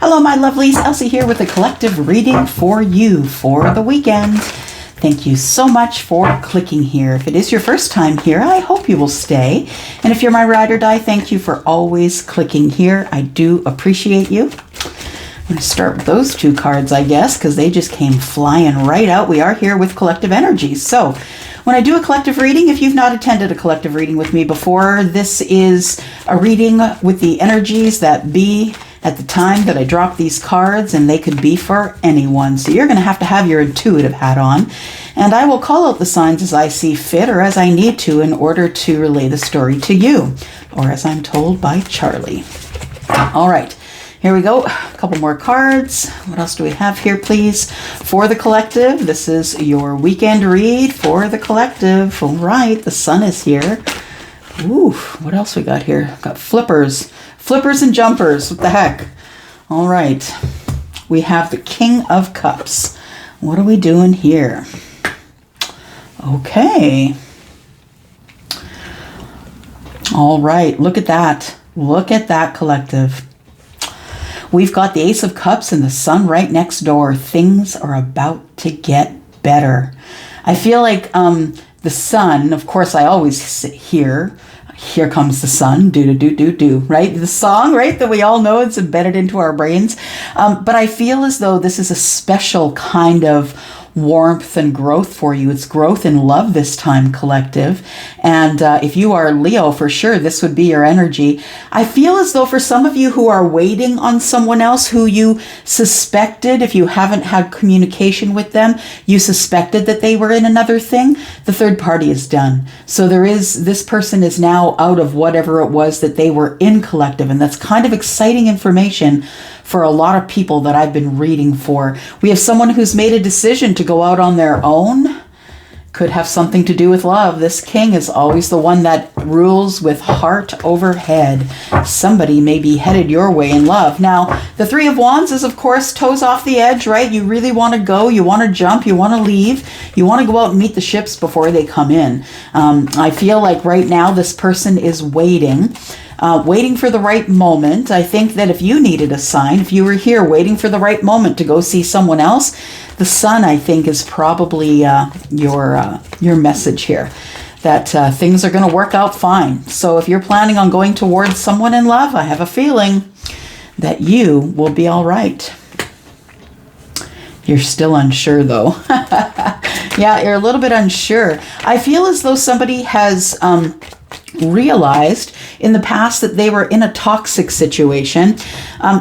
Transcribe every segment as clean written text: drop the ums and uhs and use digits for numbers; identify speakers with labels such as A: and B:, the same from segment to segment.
A: Hello, my lovelies. Elsie here with a collective reading for you for the weekend. Thank you so much for clicking here. If it is your first time here, I hope you will stay. And if you're my ride or die, thank you for always clicking here. I do appreciate you. I'm going to start with those two cards, I guess, because they just came flying right out. We are here with collective energies. So when I do a collective reading, if you've not attended a collective reading with me before, this is a reading with the energies that be at the time that I drop these cards, and they could be for anyone. So you're going to have your intuitive hat on, and I will call out the signs as I see fit or as I need to in order to relay the story to you, or as I'm told by Charlie. All right. Here we go. A couple more cards. What else do we have here, please? For the collective, this is your weekend read for the collective. All right, the sun is here. Ooh, what else we got here? Got flippers. Flippers and jumpers. What the heck? All right. We have the King of Cups. What are we doing here? Okay. All right. Look at that. Look at that, collective. We've got the Ace of Cups and the sun right next door. Things are about to get better. I feel like the sun, of course, I always hear, here comes the sun, do, right? The song, right, that we all know, it's embedded into our brains. But I feel as though this is a special kind of warmth and growth for you. It's growth in love this time, collective. And if you are Leo, for sure, this would be your energy. I feel as though for some of you who are waiting on someone else who you suspected, if you haven't had communication with them, you suspected that they were in another thing, the third party is done. So this person is now out of whatever it was that they were in, collective. And that's kind of exciting information for a lot of people that I've been reading for. We have someone who's made a decision to go out on their own. Could have something to do with love. This king is always the one that rules with heart over head. Somebody may be headed your way in love. Now, the Three of Wands is, of course, toes off the edge, right? You really want to go, you want to jump, you want to leave, you want to go out and meet the ships before they come in. I feel like right now this person is waiting for the right moment. I think that if you needed a sign, if you were here waiting for the right moment to go see someone else, the sun, I think, is probably your message here, that things are going to work out fine. So if you're planning on going towards someone in love, I have a feeling that you will be all right. You're still unsure, though. Yeah, you're a little bit unsure. I feel as though somebody has realized in the past that they were in a toxic situation.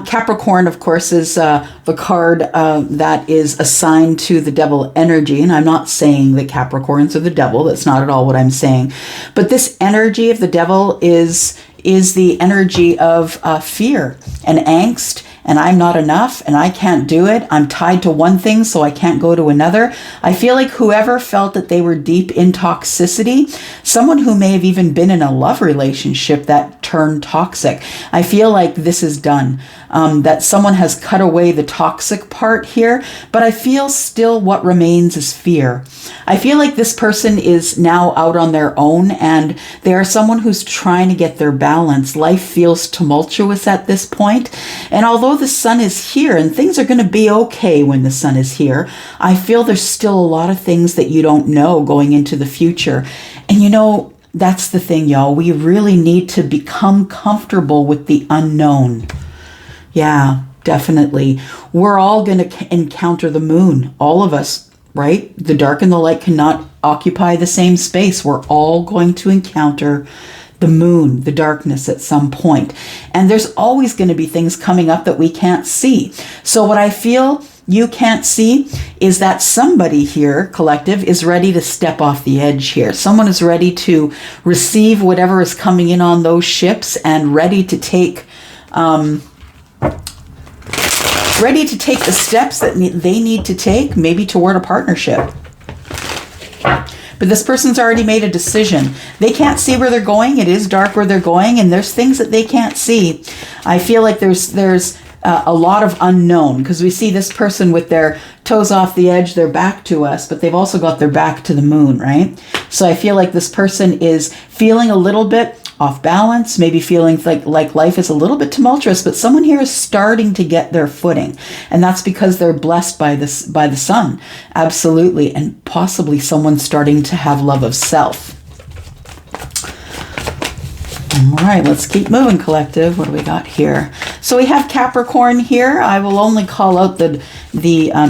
A: Capricorn, of course, is the card that is assigned to the devil energy. And I'm not saying that Capricorns are the devil. That's not at all what I'm saying. But this energy of the devil is the energy of fear and angst. And I'm not enough, and I can't do it. I'm tied to one thing, so I can't go to another. I feel like whoever felt that they were deep in toxicity, someone who may have even been in a love relationship that turned toxic, I feel like this is done. That someone has cut away the toxic part here, but I feel still what remains is fear. I feel like this person is now out on their own, and they are someone who's trying to get their balance. Life feels tumultuous at this point, and although the sun is here and things are going to be okay when the sun is here, I feel there's still a lot of things that you don't know going into the future. And you know, that's the thing, y'all. We really need to become comfortable with the unknown. Yeah, definitely. We're all going to encounter the moon. All of us, right? The dark and the light cannot occupy the same space. We're all going to encounter the moon, the darkness at some point. And there's always going to be things coming up that we can't see. So what I feel you can't see is that somebody here, collective, is ready to step off the edge here. Someone is ready to receive whatever is coming in on those ships and ready to take the steps that they need to take, maybe toward a partnership. But this person's already made a decision. They can't see where they're going. It is dark where they're going, and there's things that they can't see. I feel like there's a lot of unknown, because we see this person with their toes off the edge, their back to us, but they've also got their back to the moon, right? So I feel like this person is feeling a little bit off balance, maybe feeling like life is a little bit tumultuous, but someone here is starting to get their footing. And that's because they're blessed by the sun. Absolutely. And possibly someone starting to have love of self. All right, let's keep moving, collective. What do we got here? So we have Capricorn here. I will only call out the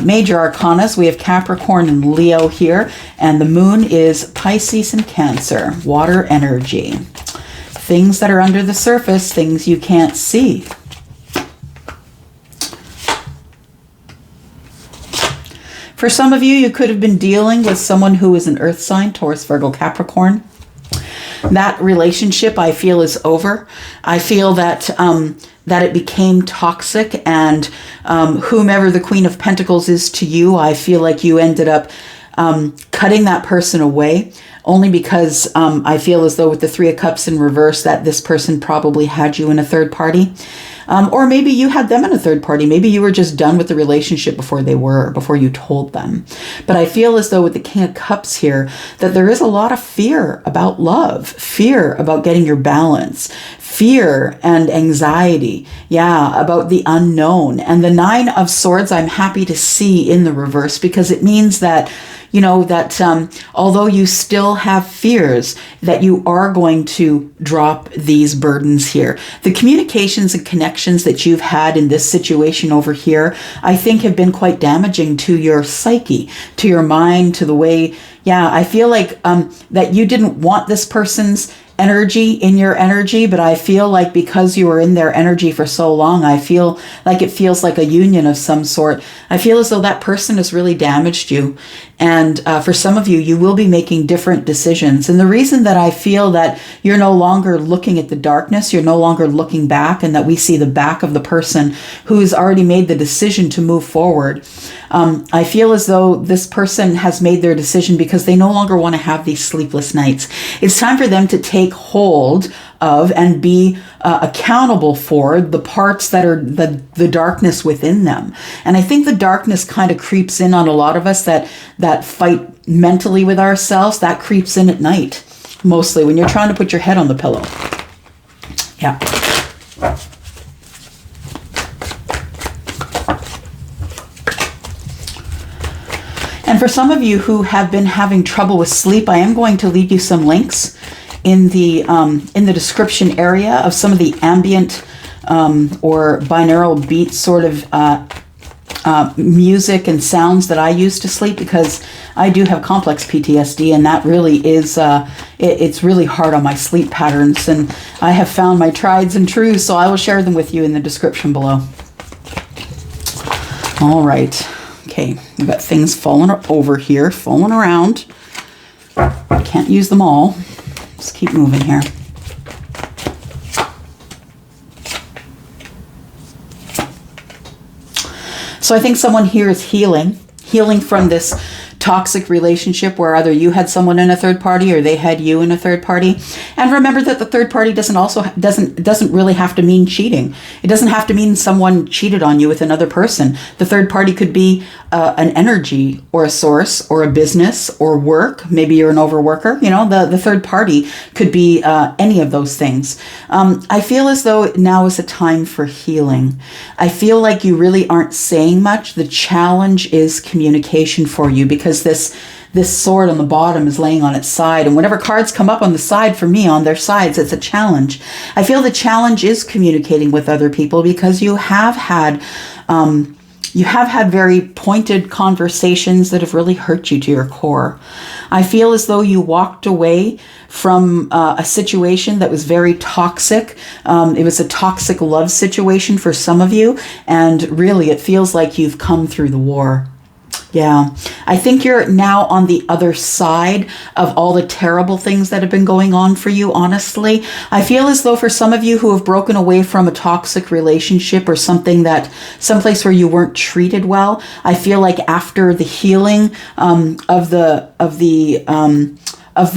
A: major arcanas. We have Capricorn and Leo here, and the moon is Pisces and Cancer, water energy. Things that are under the surface, things you can't see. For some of you, you could have been dealing with someone who is an earth sign, Taurus, Virgo, Capricorn. That relationship, I feel, is over. I feel that that it became toxic, and whomever the Queen of Pentacles is to you, I feel like you ended up cutting that person away, only because I feel as though with the Three of Cups in reverse that this person probably had you in a third party. Or maybe you had them in a third party. Maybe you were just done with the relationship before you told them. But I feel as though with the King of Cups here, that there is a lot of fear about love, fear about getting your balance, fear and anxiety. Yeah, about the unknown. And the Nine of Swords, I'm happy to see in the reverse, because it means that, you know, that although you still have fears, that you are going to drop these burdens here. The communications and connections that you've had in this situation over here, I think have been quite damaging to your psyche, to your mind, to the way, yeah, I feel like that you didn't want this person's energy in your energy, but I feel like because you were in their energy for so long, I feel like it feels like a union of some sort. I feel as though that person has really damaged you. And for some of you, you will be making different decisions. And the reason that I feel that you're no longer looking at the darkness, you're no longer looking back, and that we see the back of the person who's already made the decision to move forward. I feel as though this person has made their decision because they no longer want to have these sleepless nights. It's time for them to take hold of and be accountable for the parts that are the darkness within them. And I think the darkness kind of creeps in on a lot of us that fight mentally with ourselves. That creeps in at night, mostly when you're trying to put your head on the pillow. Yeah. And for some of you who have been having trouble with sleep, I am going to leave you some links in the description area of some of the ambient or binaural beat sort of music and sounds that I use to sleep, because I do have complex PTSD, and that really is it's really hard on my sleep patterns, and I have found my trieds and trues, so I will share them with you in the description below. All right. Okay, we've got things falling over here, falling around. Can't use them all. Let's keep moving here. So I think someone here is healing from this toxic relationship where either you had someone in a third party or they had you in a third party. And remember that the third party doesn't really have to mean cheating. It doesn't have to mean someone cheated on you with another person. The third party could be an energy or a source or a business or work. Maybe you're an overworker. You know, the third party could be any of those things. I feel as though now is a time for healing. I feel like you really aren't saying much. The challenge is communication for you, because this sword on the bottom is laying on its side, and whenever cards come up on the side for me, on their sides, it's a challenge. I feel the challenge is communicating with other people, because you have had very pointed conversations that have really hurt you to your core. I feel as though you walked away from a situation that was very toxic. It was a toxic love situation for some of you, and really it feels like you've come through the war. Yeah, I think you're now on the other side of all the terrible things that have been going on for you, honestly. I feel as though for some of you who have broken away from a toxic relationship or someplace where you weren't treated well, I feel like after the healing of the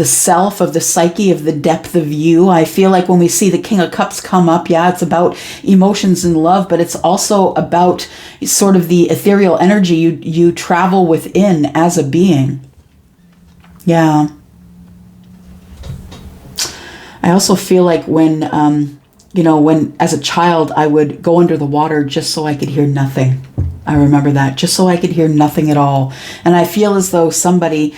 A: self, of the psyche, of the depth of you. I feel like when we see the King of Cups come up, yeah, it's about emotions and love, but it's also about sort of the ethereal energy you travel within as a being. Yeah. I also feel like when, when as a child I would go under the water just so I could hear nothing. I remember that, just so I could hear nothing at all. And I feel as though somebody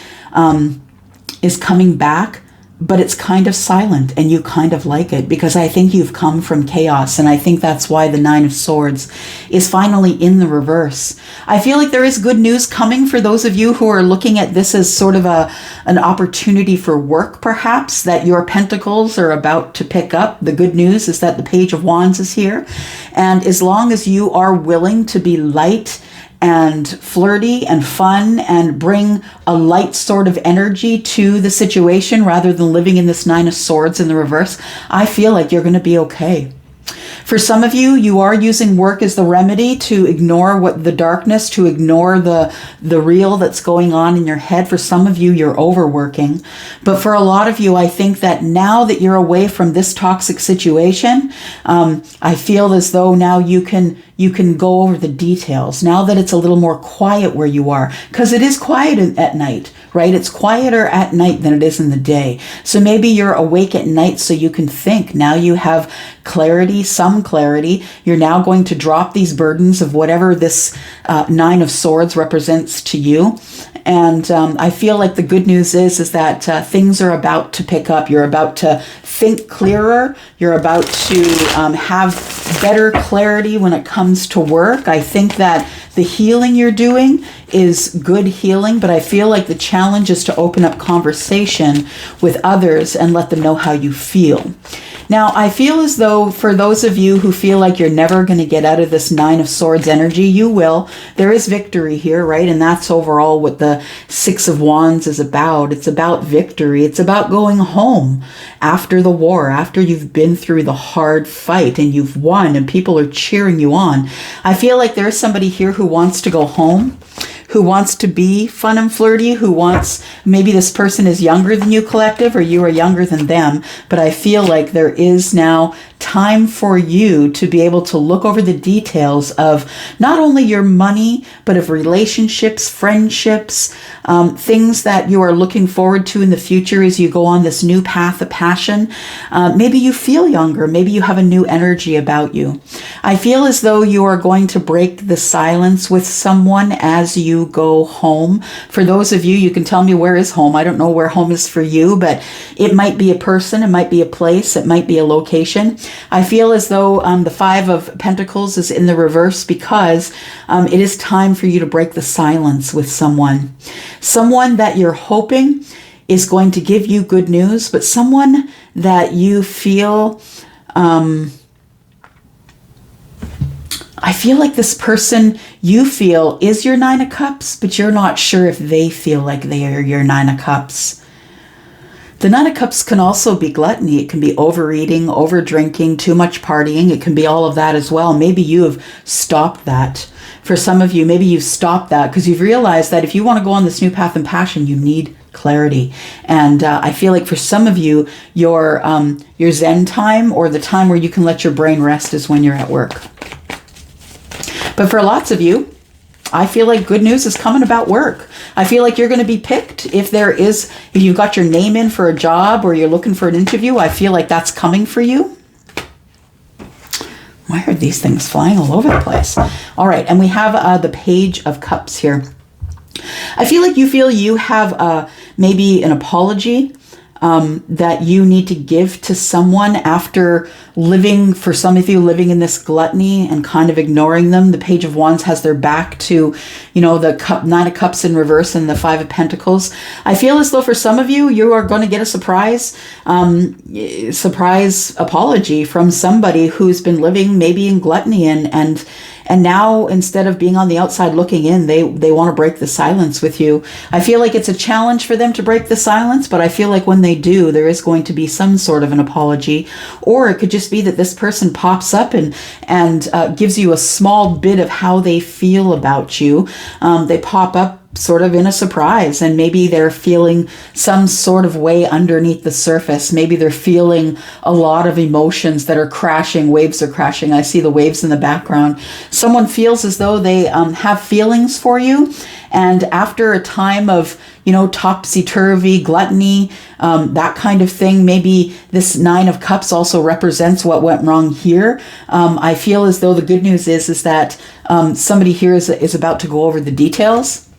A: is coming back, but it's kind of silent and you kind of like it, because I think you've come from chaos. And I think that's why the Nine of Swords is finally in the reverse. I feel like there is good news coming for those of you who are looking at this as sort of an opportunity for work, perhaps, that your pentacles are about to pick up. The good news is that the Page of Wands is here. And as long as you are willing to be light and flirty and fun and bring a light sort of energy to the situation rather than living in this Nine of Swords in the reverse, I feel like you're going to be okay. For some of you, you are using work as the remedy to ignore the darkness, to ignore the real that's going on in your head. For some of you, you're overworking. But for a lot of you, I think that now that you're away from this toxic situation, I feel as though now you can go over the details. Now that it's a little more quiet where you are, because it is quiet at night, right? It's quieter at night than it is in the day. So maybe you're awake at night so you can think. Now you have clarity, some clarity. You're now going to drop these burdens of whatever this Nine of Swords represents to you. And I feel like the good news is that things are about to pick up. You're about to think clearer. You're about to have better clarity when it comes to work. I think that the healing you're doing is good healing, but I feel like the challenge is to open up conversation with others and let them know how you feel. Now, I feel as though for those of you who feel like you're never going to get out of this Nine of Swords energy, you will. There is victory here, right? And that's overall what the Six of Wands is about. It's about victory. It's about going home after the war, after you've been through the hard fight and you've won and people are cheering you on. I feel like there's somebody here who wants to go home, who wants to be fun and flirty, who wants, maybe this person is younger than you, collective, or you are younger than them, but I feel like there is now time for you to be able to look over the details of not only your money, but of relationships, friendships, things that you are looking forward to in the future as you go on this new path of passion. Maybe you feel younger. Maybe you have a new energy about you. I feel as though you are going to break the silence with someone as you go home. For those of you, you can tell me, where is home? I don't know where home is for you, but it might be a person, it might be a place, it might be a location. I feel as though the Five of Pentacles is in the reverse because it is time for you to break the silence with someone. Someone that you're hoping is going to give you good news, but someone that you feel... I feel like this person you feel is your Nine of Cups, but you're not sure if they feel like they are your Nine of Cups. The Nine of Cups can also be gluttony. It can be overeating, over drinking, too much partying. It can be all of that as well. Maybe you have stopped that. For some of you, maybe you've stopped that because you've realized that if you want to go on this new path and passion, you need clarity. And I feel like for some of you, your Zen time, or the time where you can let your brain rest, is when you're at work. But for lots of you, I feel like good news is coming about work. I feel like you're going to be picked. If you've got your name in for a job or you're looking for an interview, I feel like that's coming for you. Why are these things flying all over the place? All right, and we have the Page of Cups here. I feel like you have maybe an apology that you need to give to someone after living, for some of you, living in this gluttony and kind of ignoring them. The Page of Wands has their back to, the Nine of Cups in reverse and the Five of Pentacles. I feel as though for some of you, you are going to get a surprise apology from somebody who's been living maybe in gluttony and now, instead of being on the outside looking in, they want to break the silence with you. I feel like it's a challenge for them to break the silence, but I feel like when they do, there is going to be some sort of an apology. Or it could just be that this person pops up and gives you a small bit of how they feel about you. They pop up sort of in a surprise, and maybe they're feeling some sort of way underneath the surface. Maybe they're feeling a lot of emotions that are crashing. Waves are crashing. I see the waves in the background. Someone feels as though they have feelings for you, And after a time of, topsy-turvy, gluttony, that kind of thing, maybe this Nine of Cups also represents what went wrong here. I feel as though the good news is that somebody here is about to go over the details.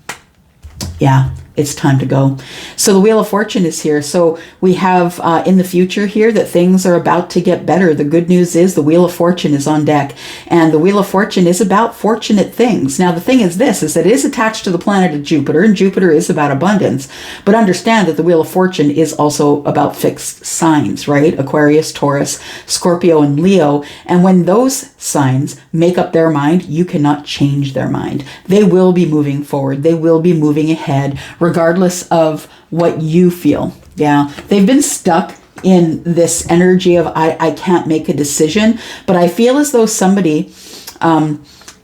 A: Yeah, it's time to go. So the Wheel of Fortune is here. So we have in the future here that things are about to get better. The good news is the Wheel of Fortune is on deck. And the Wheel of Fortune is about fortunate things. Now, the thing is this, is that it is attached to the planet of Jupiter, and Jupiter is about abundance. But understand that the Wheel of Fortune is also about fixed signs, right? Aquarius, Taurus, Scorpio, and Leo. And when those signs make up their mind, you cannot change their mind. They will be moving forward. They will be moving ahead, regardless of what you feel. Yeah, they've been stuck in this energy of I can't make a decision, but I feel as though somebody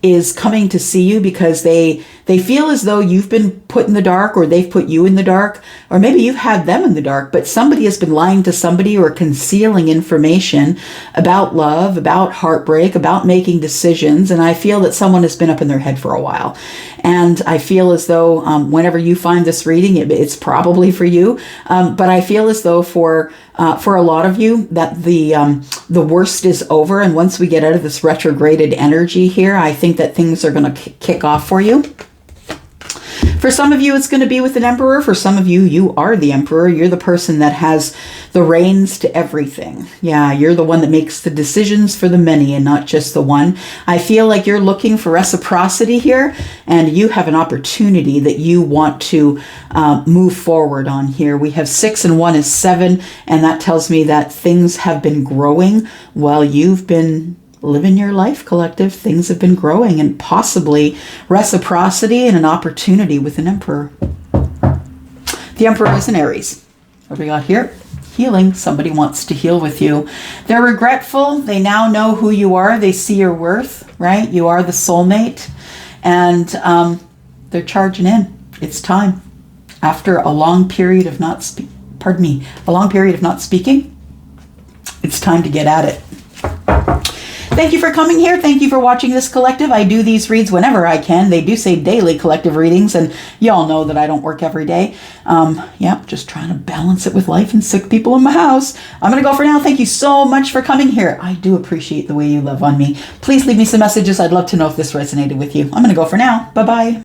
A: is coming to see you because they feel as though you've been put in the dark, or they've put you in the dark, or maybe you've had them in the dark, but somebody has been lying to somebody or concealing information about love, about heartbreak, about making decisions. And I feel that someone has been up in their head for a while. And I feel as though whenever you find this reading, it's probably for you. But I feel as though for a lot of you that the worst is over. And once we get out of this retrograded energy here, I think that things are going to kick off for you. For some of you, it's going to be with an emperor. For some of you, you are the emperor. You're the person that has the reins to everything. Yeah, you're the one that makes the decisions for the many and not just the one. I feel like you're looking for reciprocity here, and you have an opportunity that you want to move forward on here. We have 6 and 1 is 7, and that tells me that things have been growing while you've been living your life, collective. Things have been growing, and possibly reciprocity and an opportunity with an emperor. The emperor is an Aries. What do we got here? Healing. Somebody wants to heal with you. They're regretful. They now know who you are. They see your worth, right? You are the soulmate, and they're charging in. It's time. After a long period of not speaking, it's time to get at it. Thank you for coming here. Thank you for watching this collective. I do these reads whenever I can. They do say daily collective readings, and y'all know that I don't work every day. Just trying to balance it with life and sick people in my house. I'm going to go for now. Thank you so much for coming here. I do appreciate the way you love on me. Please leave me some messages. I'd love to know if this resonated with you. I'm going to go for now. Bye-bye.